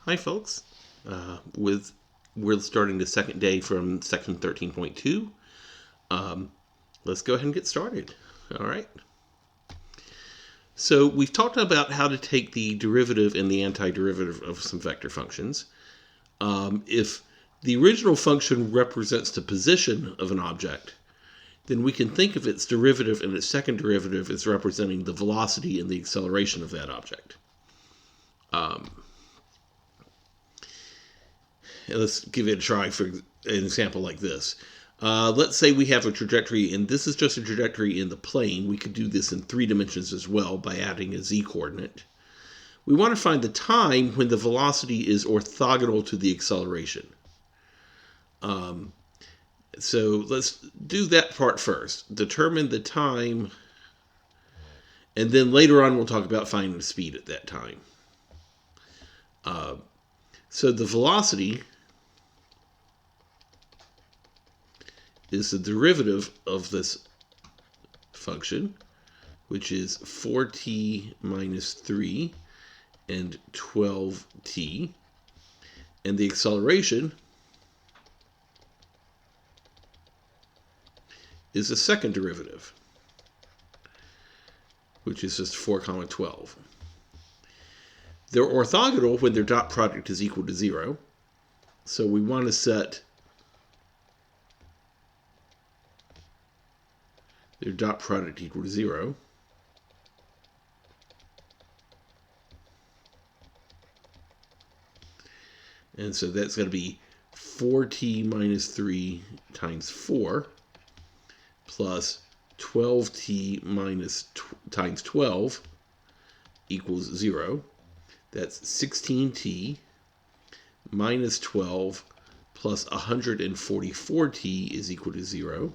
Hi, folks. We're starting the second day from section 13.2. Let's go ahead and get started. All right. So we've talked about how to take the derivative and the antiderivative of some vector functions. If the original function represents the position of an object, then we can think of its derivative and its second derivative as representing the velocity and the acceleration of that object. Let's give it a try for an example like this. Let's say we have a trajectory, and this is just a trajectory in the plane. We could do this in 3 dimensions as well by adding a z-coordinate. We want to find the time when the velocity is orthogonal to the acceleration. So let's do that part first. Determine the time, and then later on we'll talk about finding the speed at that time. So the velocity is the derivative of this function, which is 4t minus 3 and 12t. And the acceleration is the second derivative, which is just 4, 12. They're orthogonal when their dot product is equal to 0. So we want to set their dot product equal to 0. And so that's going to be 4t minus 3 times 4 plus 12t minus times 12 equals 0. That's 16t minus 12 plus 144t is equal to 0.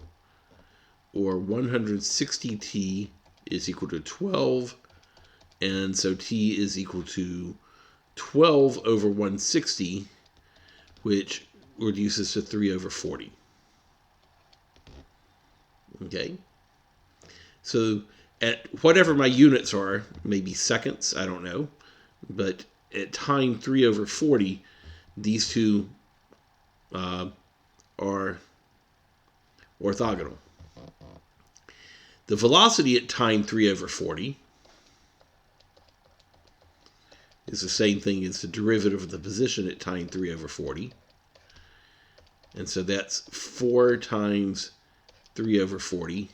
Or 160t is equal to 12. And so t is equal to 12 over 160, which reduces to 3 over 40. Okay? So at whatever my units are, maybe seconds, I don't know, but at time 3 over 40, these two are orthogonal. The velocity at time 3 over 40 is the same thing as the derivative of the position at time 3 over 40. And so that's 4 times 3 over 40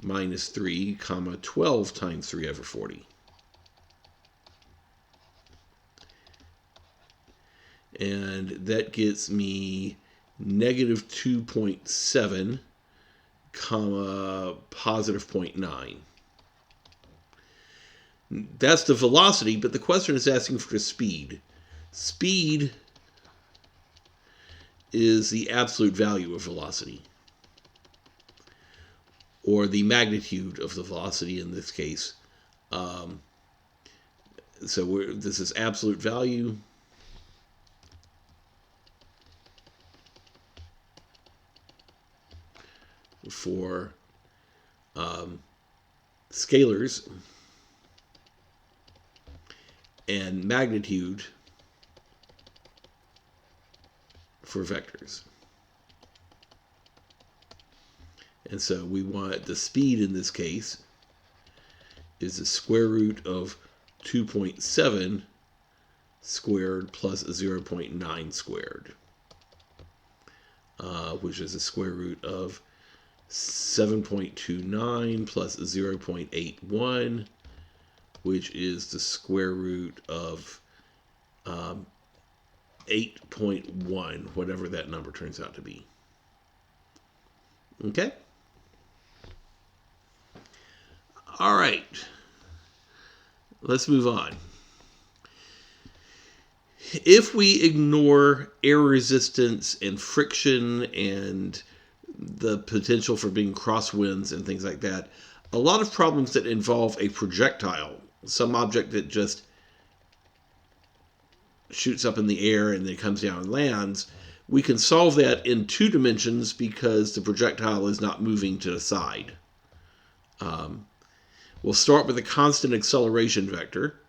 minus 3, 12 times 3 over 40. And that gets me negative 2.7, positive 0.9. That's the velocity, but the question is asking for the speed. Speed is the absolute value of velocity, or the magnitude of the velocity in this case. So this is absolute value. For scalars, and magnitude for vectors. And so we want the speed in this case is the square root of 2.7 squared plus 0.9 squared, which is the square root of 7.29 plus 0.81, which is the square root of 8.1, whatever that number turns out to be. Okay? All right. Let's move on. If we ignore air resistance and friction and the potential for being crosswinds and things like that, a lot of problems that involve a projectile, some object that just shoots up in the air and then comes down and lands, we can solve that in 2 dimensions because the projectile is not moving to the side. We'll start with a constant acceleration vector.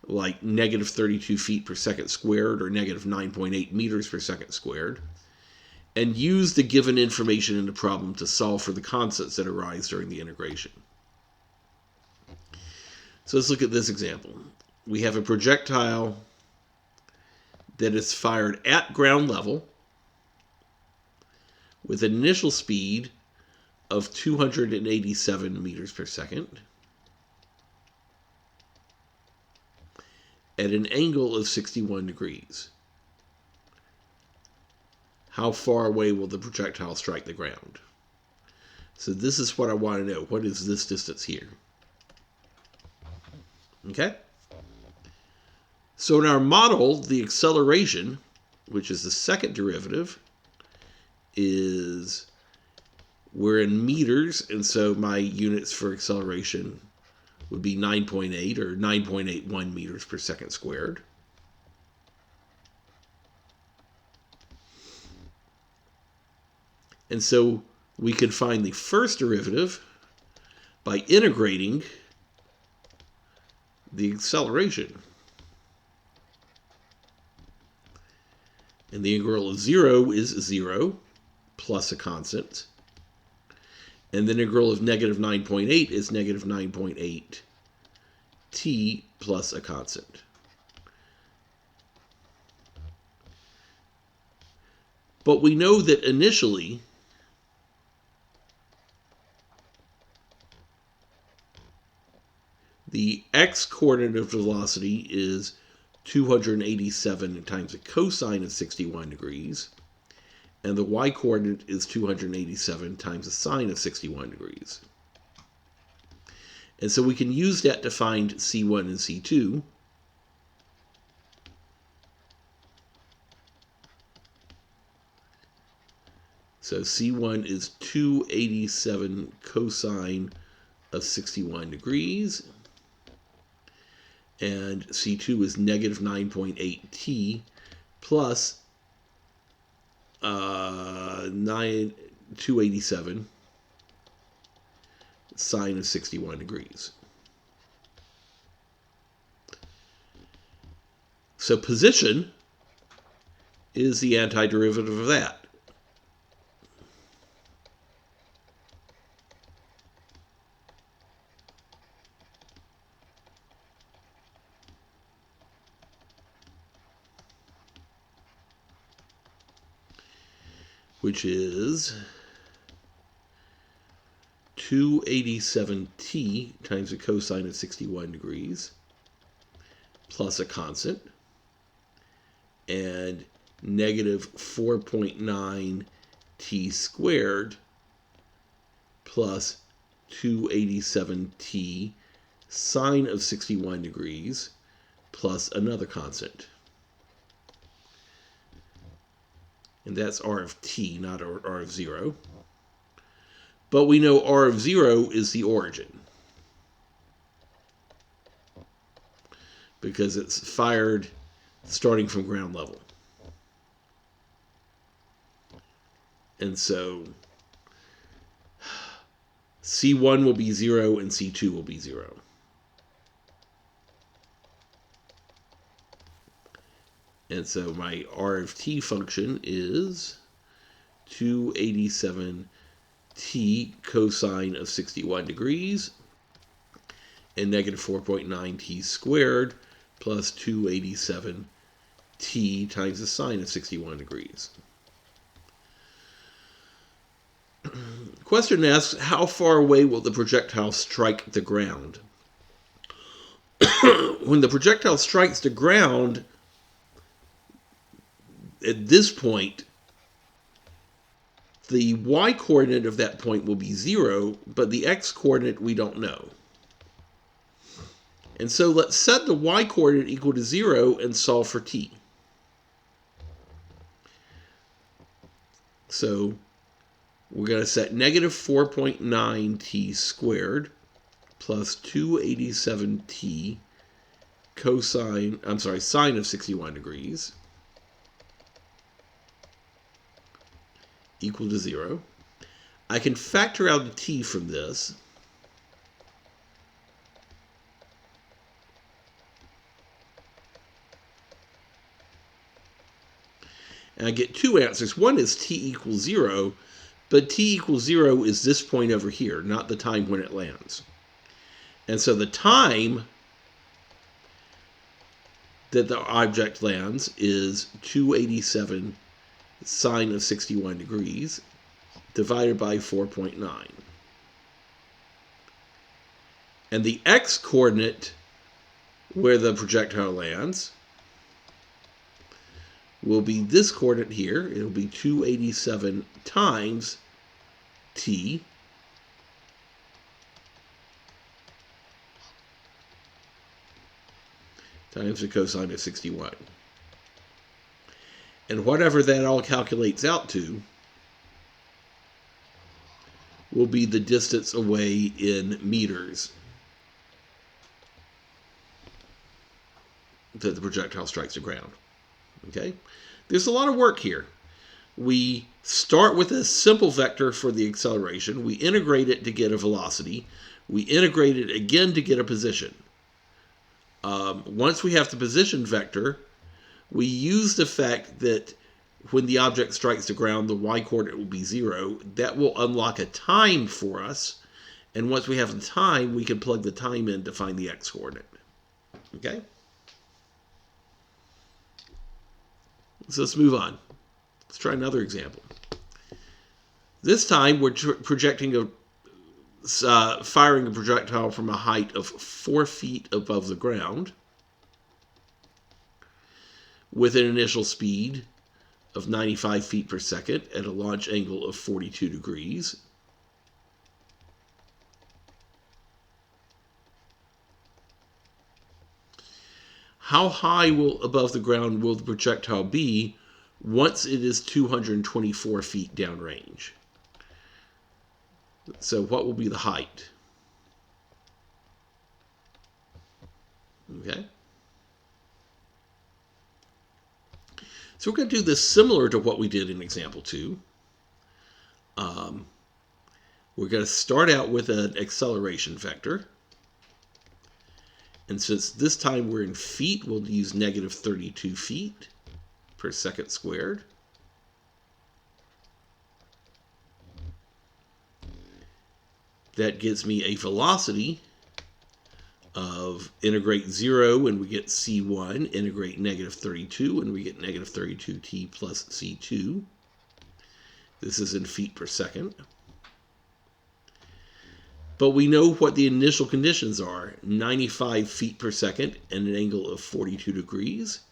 like negative 32 feet per second squared or negative 9.8 meters per second squared, and use the given information in the problem to solve for the constants that arise during the integration. So let's look at this example. We have a projectile that is fired at ground level with an initial speed of 287 meters per second at an angle of 61 degrees. How far away will the projectile strike the ground? So this is what I want to know. What is this distance here? Okay? So in our model, the acceleration, which is the second derivative, is, we're in meters, and so my units for acceleration would be 9.8 or 9.81 meters per second squared. And so we can find the first derivative by integrating the acceleration. And the integral of 0 is 0 plus a constant. And the integral of negative 9.8 is negative 9.8 t plus a constant. But we know that initially the x-coordinate of velocity is 287 times the cosine of 61 degrees, and the y-coordinate is 287 times the sine of 61 degrees. And so we can use that to find C1 and C2. So C1 is 287 cosine of 61 degrees. And C2 is negative 9.8 t plus 287 sine of 61 degrees. So position is the antiderivative of that. Which is 287t times the cosine of 61 degrees plus a constant, and negative 4.9 t squared plus 287t sine of 61 degrees plus another constant. And that's r of t, not r of 0. But we know r of 0 is the origin, because it's fired starting from ground level. And so C1 will be 0 and C2 will be 0. And so my r of t function is 287 t cosine of 61 degrees and negative 4.9 t squared plus 287 t times the sine of 61 degrees. Question asks, how far away will the projectile strike the ground? When the projectile strikes the ground, at this point, the y-coordinate of that point will be 0, but the x-coordinate we don't know. And so let's set the y-coordinate equal to 0 and solve for t. So we're going to set negative 4.9 t squared plus 287t sine of 61 degrees equal to 0. I can factor out the t from this. And I get two answers. One is t equals 0, but t equals 0 is this point over here, not the time when it lands. And so the time that the object lands is 287 sine of 61 degrees divided by 4.9. And the x-coordinate where the projectile lands will be this coordinate here. It'll be 287 times t times the cosine of 61. And whatever that all calculates out to will be the distance away in meters that the projectile strikes the ground. Okay? There's a lot of work here. We start with a simple vector for the acceleration. We integrate it to get a velocity. We integrate it again to get a position. Once we have the position vector, we use the fact that when the object strikes the ground, the y-coordinate will be 0. That will unlock a time for us. And once we have the time, we can plug the time in to find the x-coordinate. Okay? So let's move on. Let's try another example. This time we're firing a projectile from a height of 4 feet above the ground with an initial speed of 95 feet per second at a launch angle of 42 degrees. How high above the ground will the projectile be once it is 224 feet downrange? So what will be the height? Okay. So we're going to do this similar to what we did in example 2. We're going to start out with an acceleration vector. And since this time we're in feet, we'll use negative 32 feet per second squared. That gives me a velocity of integrate 0 and we get c1, integrate negative 32 and we get negative 32t plus c2. This is in feet per second. But we know what the initial conditions are, 95 feet per second and an angle of 42 degrees.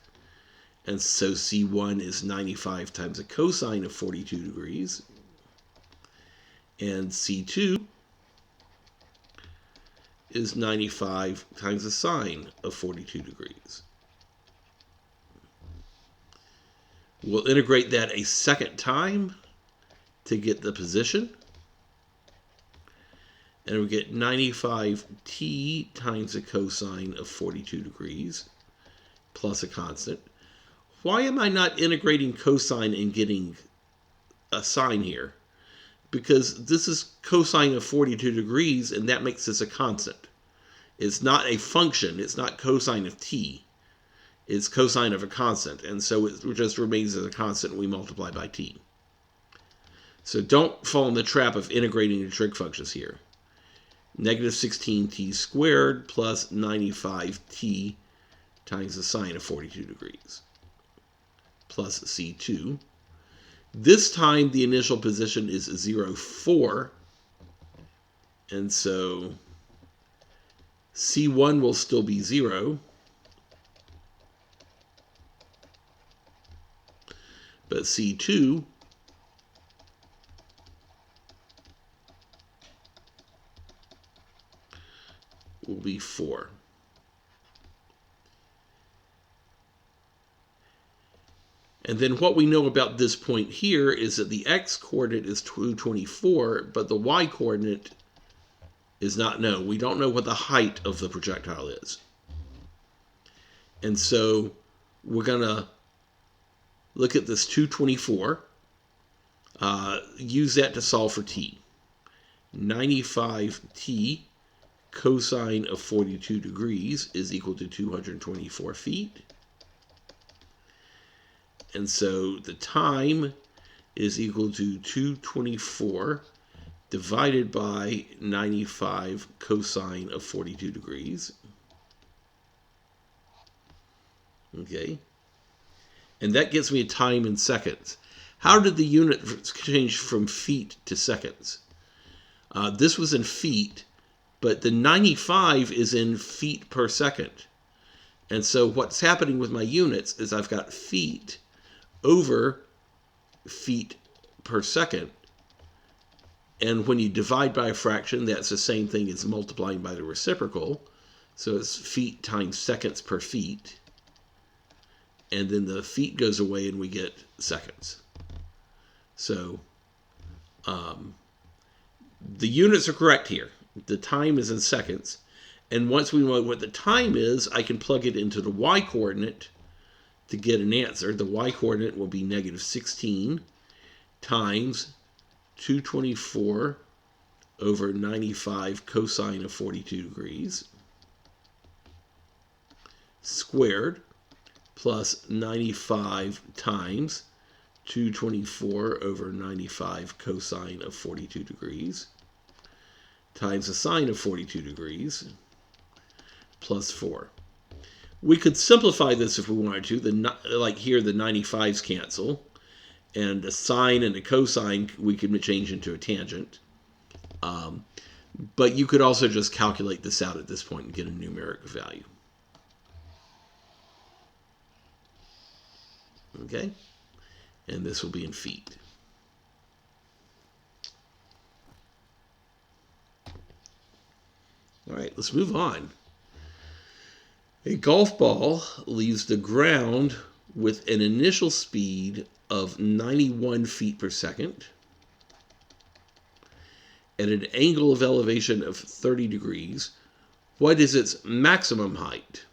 And so c1 is 95 times the cosine of 42 degrees. And c2 is 95 times the sine of 42 degrees. We'll integrate that a second time to get the position. And we get 95t times the cosine of 42 degrees plus a constant. Why am I not integrating cosine and getting a sine here? Because this is cosine of 42 degrees, and that makes this a constant. It's not a function. It's not cosine of t. It's cosine of a constant. And so it just remains as a constant, and we multiply by t. So don't fall in the trap of integrating the trig functions here. Negative 16t squared plus 95t times the sine of 42 degrees plus c2. This time the initial position is 0, 4. And so c1 will still be 0. But c2 will be 4. And then what we know about this point here is that the x-coordinate is 224, but the y-coordinate is not known. We don't know what the height of the projectile is. And so we're going to look at this 224, use that to solve for t. 95t cosine of 42 degrees is equal to 224 feet. And so the time is equal to 224 divided by 95 cosine of 42 degrees. Okay. And that gives me a time in seconds. How did the unit change from feet to seconds? This was in feet, but the 95 is in feet per second. And so what's happening with my units is I've got feet over feet per second. And when you divide by a fraction, that's the same thing as multiplying by the reciprocal. So it's feet times seconds per feet. And then the feet goes away and we get seconds. So the units are correct here. The time is in seconds. And once we know what the time is, I can plug it into the y-coordinate to get an answer. The y-coordinate will be negative 16 times 224 over 95 cosine of 42 degrees squared plus 95 times 224 over 95 cosine of 42 degrees times the sine of 42 degrees plus 4. We could simplify this if we wanted to. Like here, the 95s cancel. And the sine and the cosine we could change into a tangent. But you could also just calculate this out at this point and get a numeric value. Okay? And this will be in feet. All right, let's move on. A golf ball leaves the ground with an initial speed of 91 feet per second at an angle of elevation of 30 degrees. What is its maximum height?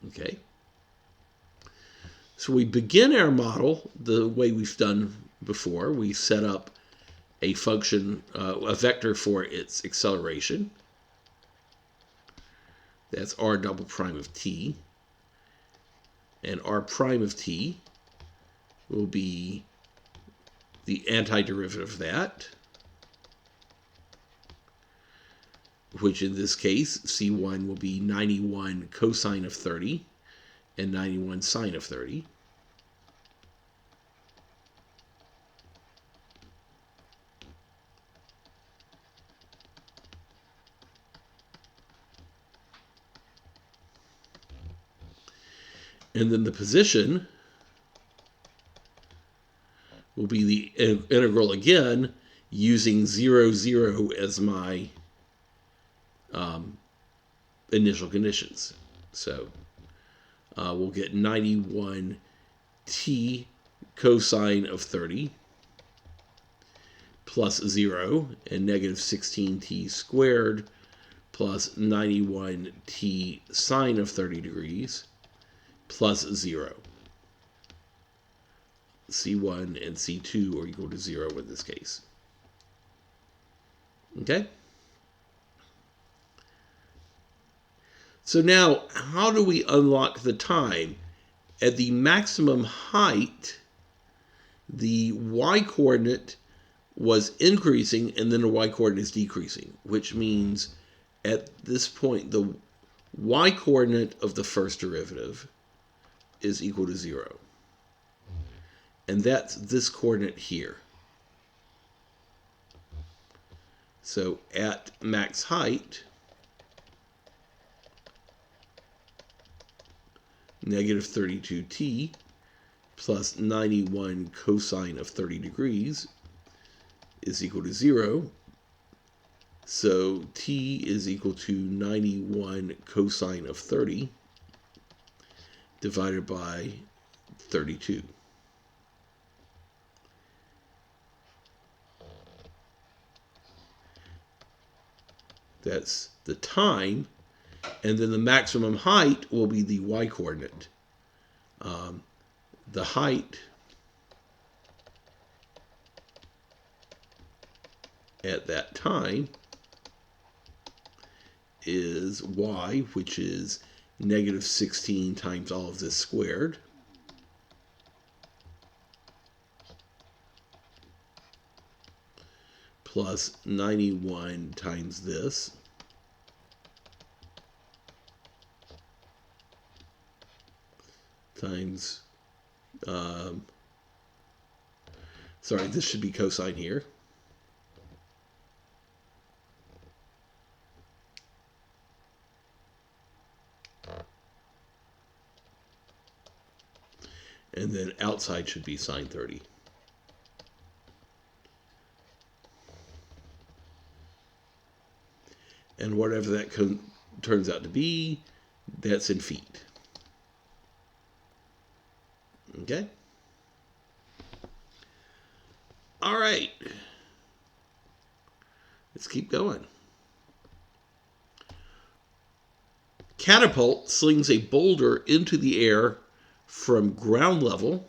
Okay. So we begin our model the way we've done before. We set up a function, a vector for its acceleration. That's r double prime of t. And r prime of t will be the antiderivative of that, which in this case, c1 will be 91 cosine of 30 and 91 sine of 30. And then the position will be the integral again, using 0, 0 as my initial conditions. So we'll get 91 t cosine of 30 plus 0 and negative 16t squared plus 91 t sine of 30 degrees plus 0. C1 and C2 are equal to 0 in this case. Okay? So now, how do we unlock the time? At the maximum height, the y-coordinate was increasing and then the y-coordinate is decreasing, which means at this point, the y-coordinate of the first derivative is equal to 0. And that's this coordinate here. So at max height, negative 32t plus 91 cosine of 30 degrees is equal to 0. So t is equal to 91 cosine of 30 divided by 32. That's the time. And then the maximum height will be the y-coordinate. The height at that time is y, which is negative 16 times all of this squared, plus 91 times this, times, sorry, this should be cosine here. And then outside should be sine 30. And whatever that turns out to be, that's in feet. Okay? All right. Let's keep going. Catapult slings a boulder into the air from ground level.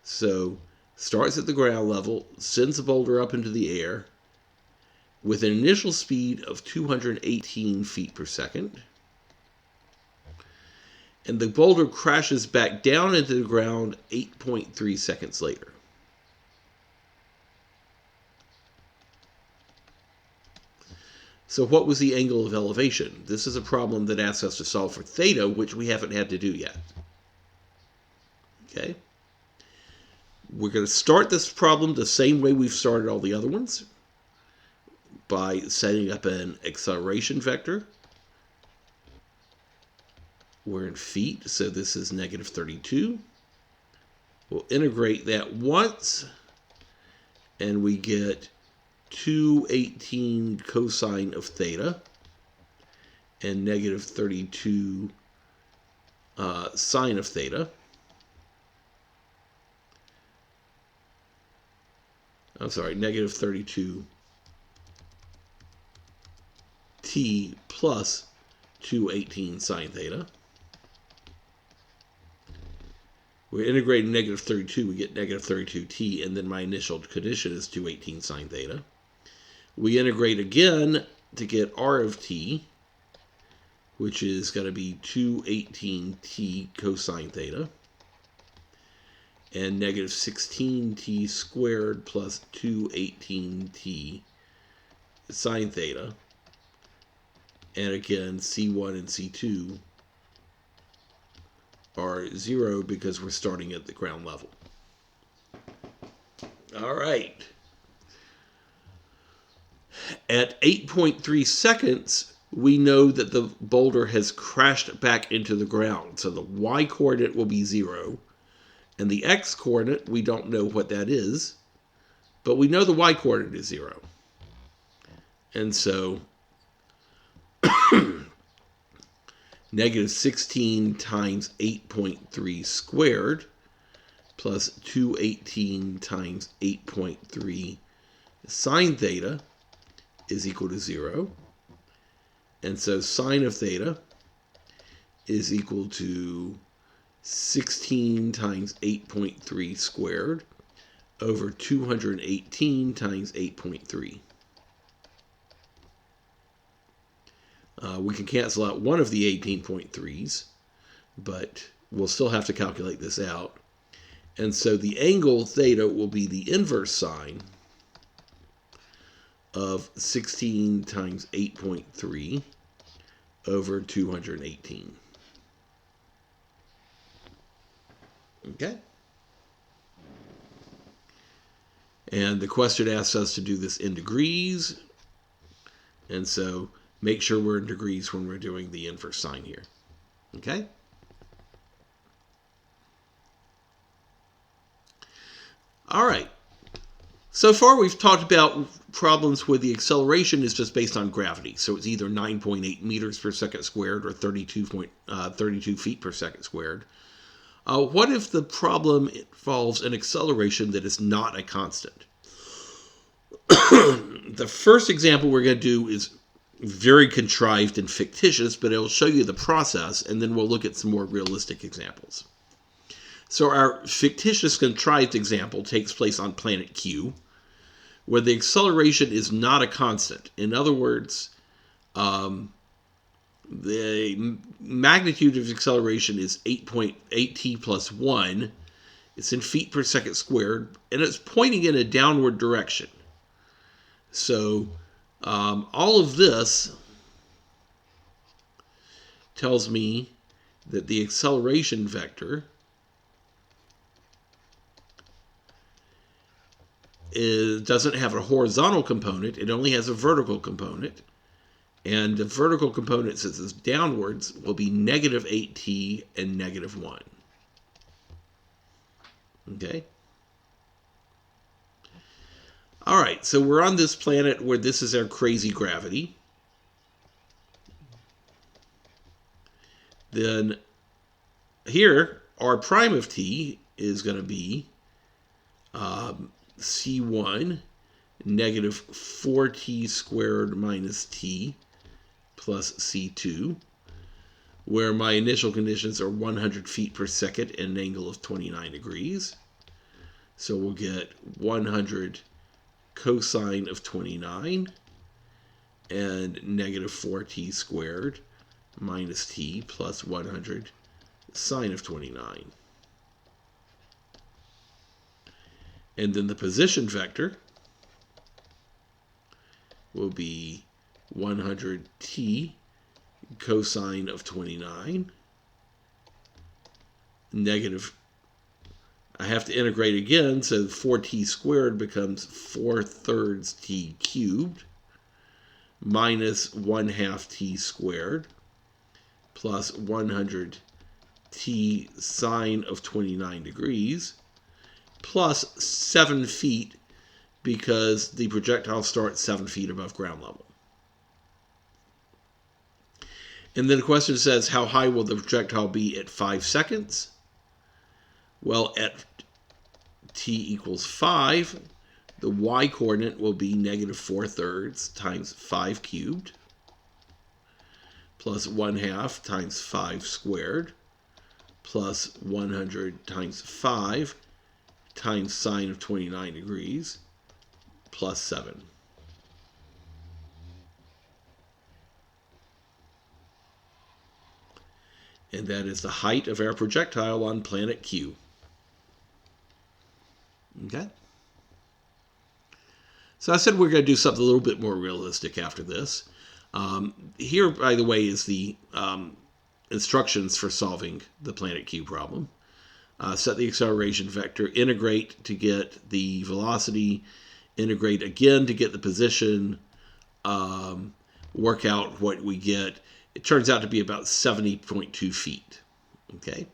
So starts at the ground level, sends the boulder up into the air with an initial speed of 218 feet per second. And the boulder crashes back down into the ground 8.3 seconds later. So what was the angle of elevation? This is a problem that asks us to solve for theta, which we haven't had to do yet. Okay? We're going to start this problem the same way we've started all the other ones, by setting up an acceleration vector. We're in feet, so this is negative 32. We'll integrate that once, and we get 218 cosine of theta and negative 32 sine of theta. I'm sorry, negative 32 t plus 218 sine theta. We're integrating negative 32, we get negative 32t, and then my initial condition is 218 sine theta. We integrate again to get r of t, which is going to be 218t cosine theta, and negative 16t squared plus 218t sine theta. And again, C1 and C2 are 0 because we're starting at the ground level. All right. At 8.3 seconds, we know that the boulder has crashed back into the ground. So the y-coordinate will be 0. And the x-coordinate, we don't know what that is. But we know the y-coordinate is 0. And so negative 16 times 8.3 squared plus 218 times 8.3 sine theta is equal to 0. And so sine of theta is equal to 16 times 8.3 squared over 218 times 8.3. We can cancel out one of the 18.3s, but we'll still have to calculate this out. And so the angle theta will be the inverse sine of 16 times 8.3 over 218. Okay? And the question asks us to do this in degrees. And so make sure we're in degrees when we're doing the inverse sine here. Okay? All right. So far we've talked about problems where the acceleration is just based on gravity. So it's either 9.8 meters per second squared or 32 feet per second squared. What if the problem involves an acceleration that is not a constant? The first example we're going to do is very contrived and fictitious, but it'll show you the process, and then we'll look at some more realistic examples. So our fictitious contrived example takes place on planet Q, where the acceleration is not a constant. In other words, The magnitude of acceleration is 8.8 t plus 1. It's in feet per second squared, and it's pointing in a downward direction. So all of this tells me that the acceleration vector doesn't have a horizontal component. It only has a vertical component. And the vertical component, since it's downwards, will be negative 8t and negative 1. Okay? All right, so we're on this planet where this is our crazy gravity. Then here, r prime of t is going to be c1 negative 4t squared minus t plus c2, where my initial conditions are 100 feet per second and an angle of 29 degrees. So we'll get 100 cosine of 29 and negative 4t squared minus t plus 100 sine of 29. And then the position vector will be 100t cosine of 29 negative, I have to integrate again, so 4t squared becomes 4/3 t cubed minus 1/2 t squared plus 100 t sine of 29 degrees plus 7 feet, because the projectile starts 7 feet above ground level. And then the question says, how high will the projectile be at 5 seconds? Well, at t equals 5, the y-coordinate will be negative 4/3 times 5 cubed plus 1/2 times 5 squared plus 100 times 5 times sine of 29 degrees plus 7. And that is the height of our projectile on planet Q. Okay? So I said we're going to do something a little bit more realistic after this. Here, by the way, is the instructions for solving the planet Q problem. Set the acceleration vector, integrate to get the velocity, integrate again to get the position, work out what we get. It turns out to be about 70.2 feet. Okay?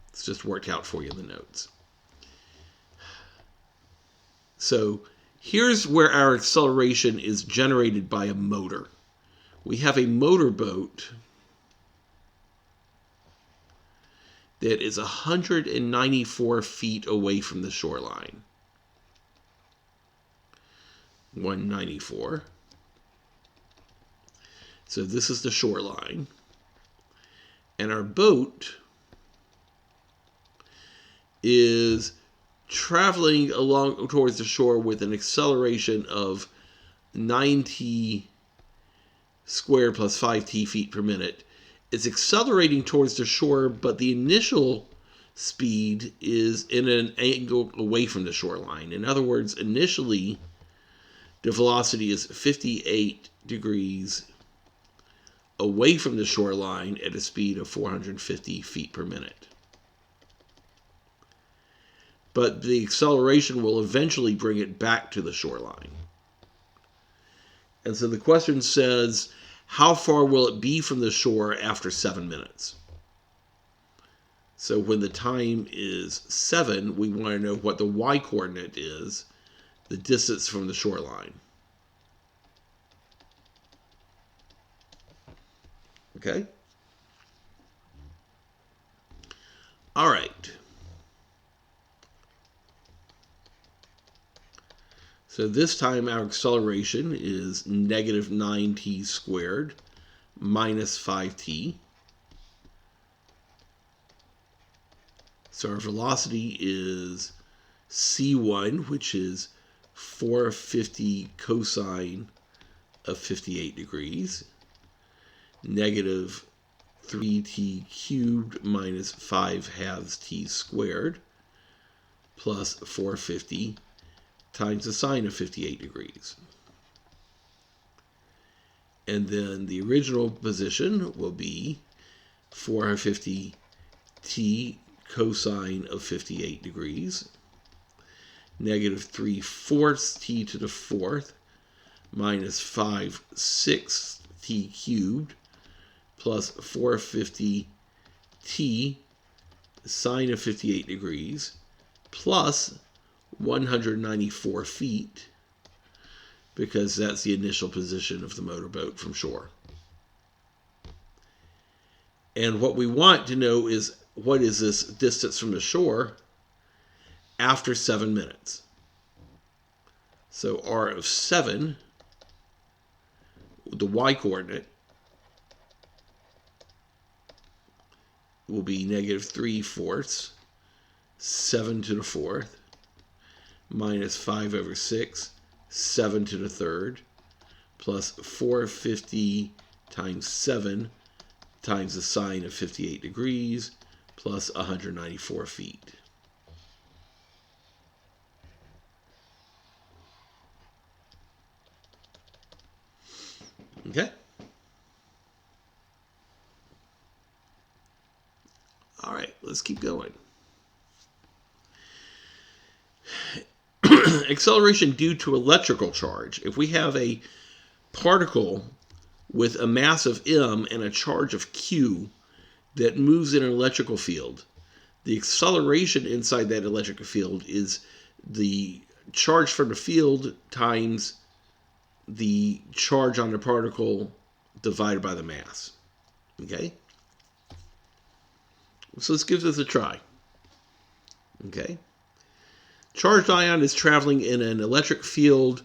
It's just worked out for you in the notes. So here's where our acceleration is generated by a motor. We have a motorboat that is 194 feet away from the shoreline. 194. So this is the shoreline. And our boat is traveling along towards the shore with an acceleration of 9t squared plus 5t feet per minute. It's accelerating towards the shore, but the initial speed is in an angle away from the shoreline. In other words, initially, the velocity is 58 degrees away from the shoreline at a speed of 450 feet per minute. But the acceleration will eventually bring it back to the shoreline. And so the question says, how far will it be from the shore after 7 minutes? So when the time is 7, we want to know what the y-coordinate is, the distance from the shoreline. Okay? All right. So this time our acceleration is negative 9t squared minus 5t. So our velocity is c1, which is 450 cosine of 58 degrees, negative 3t cubed minus 5 halves t squared, plus 450 times the sine of 58 degrees. And then the original position will be 450 t cosine of 58 degrees, negative 3/4 t to the fourth, minus 5/6 t cubed, plus 450 t sine of 58 degrees, plus 194 feet, because that's the initial position of the motorboat from shore. And what we want to know is, what is this distance from the shore after 7 minutes? So r of 7, the y-coordinate, will be negative 3/4, 7 to the fourth, minus 5/6, 7 to the third, plus 450 times 7 times the sine of 58 degrees, plus 194 feet. Okay? All right, let's keep going. Acceleration due to electrical charge. If we have a particle with a mass of m and a charge of q that moves in an electrical field, the acceleration inside that electrical field is the charge from the field times the charge on the particle divided by the mass. Okay? So let's give this a try. Okay? Charged ion is traveling in an electric field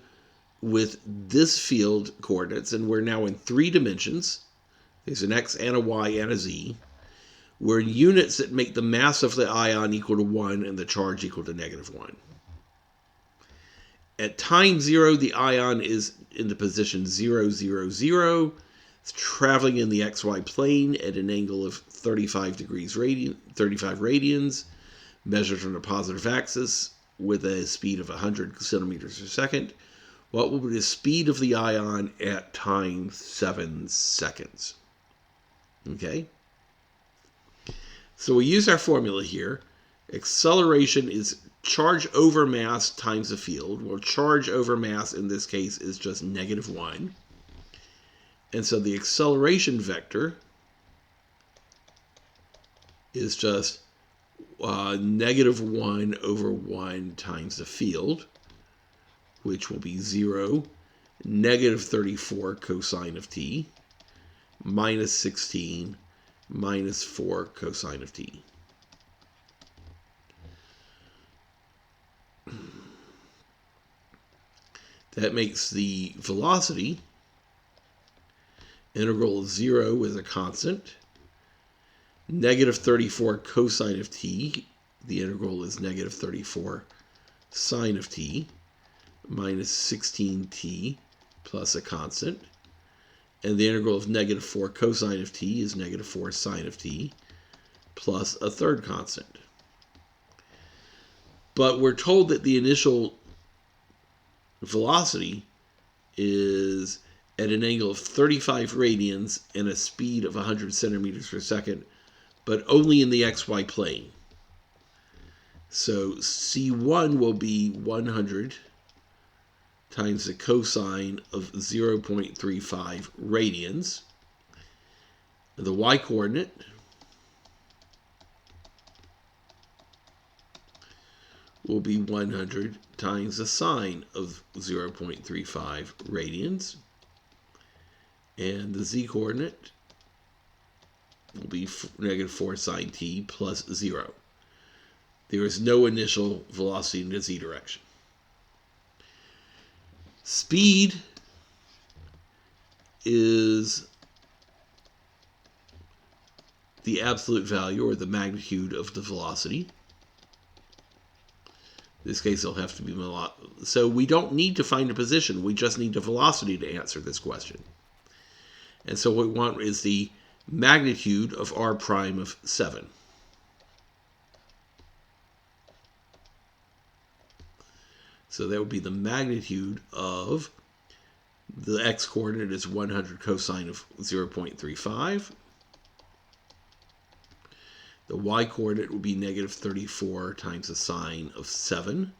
with this field coordinates, and we're now in 3 dimensions. There's an x and a y and a z. We're in units that make the mass of the ion equal to 1 and the charge equal to negative 1. At time 0, the ion is in the position 0, 0, 0. It's traveling in the xy plane at an angle of 35 radians, measured from the positive axis with a speed of 100 centimeters per second. What will be the speed of the ion at time 7 seconds? Okay? So we use our formula here. Acceleration is charge over mass times the field. Well, charge over mass in this case is just negative 1. And so the acceleration vector is just negative 1 over 1 times the field, which will be 0, negative 34 cosine of t, minus 16, minus 4 cosine of t. That makes the velocity, integral of 0 is a constant, negative 34 cosine of t, the integral is negative 34 sine of t, minus 16t plus a constant, and the integral of negative 4 cosine of t is negative 4 sine of t plus a third constant. But we're told that the initial velocity is at an angle of 35 radians and a speed of 100 centimeters per second, but only in the xy plane. So C1 will be 100 times the cosine of 0.35 radians. The y-coordinate will be 100 times the sine of 0.35 radians. And the z-coordinate will be negative 4 sine t plus 0. There is no initial velocity in the z direction. Speed is the absolute value or the magnitude of the velocity In this case, it'll have to be so we don't need to find a position. We just need a velocity to answer this question. And so what we want is the magnitude of r prime of 7. So that would be the magnitude of the x-coordinate is 100 cosine of 0.35. The y-coordinate would be negative 34 times the sine of 7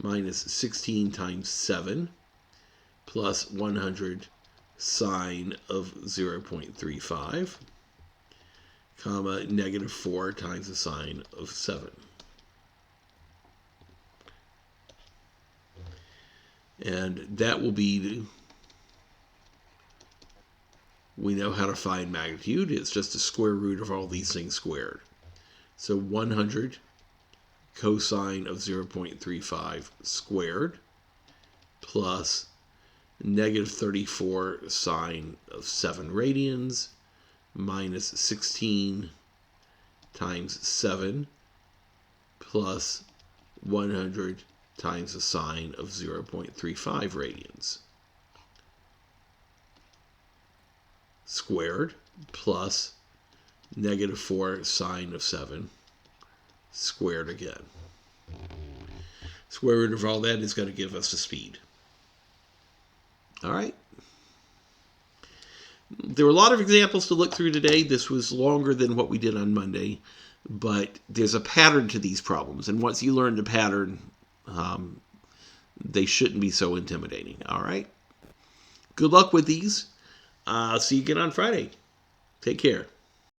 minus 16 times 7 plus 100 sine of 0.35, comma, negative 4 times the sine of 7. And that will be, we know how to find magnitude. It's just the square root of all these things squared. So 100 cosine of 0.35 squared plus negative 34 sine of 7 radians minus 16 times 7 plus 100 times the sine of 0.35 radians squared plus negative 4 sine of 7 squared again. Square root of all that is going to give us the speed. All right. There were a lot of examples to look through today. This was longer than what we did on Monday, but there's a pattern to these problems. And once you learn the pattern, they shouldn't be so intimidating. All right. Good luck with these. See you again on Friday. Take care.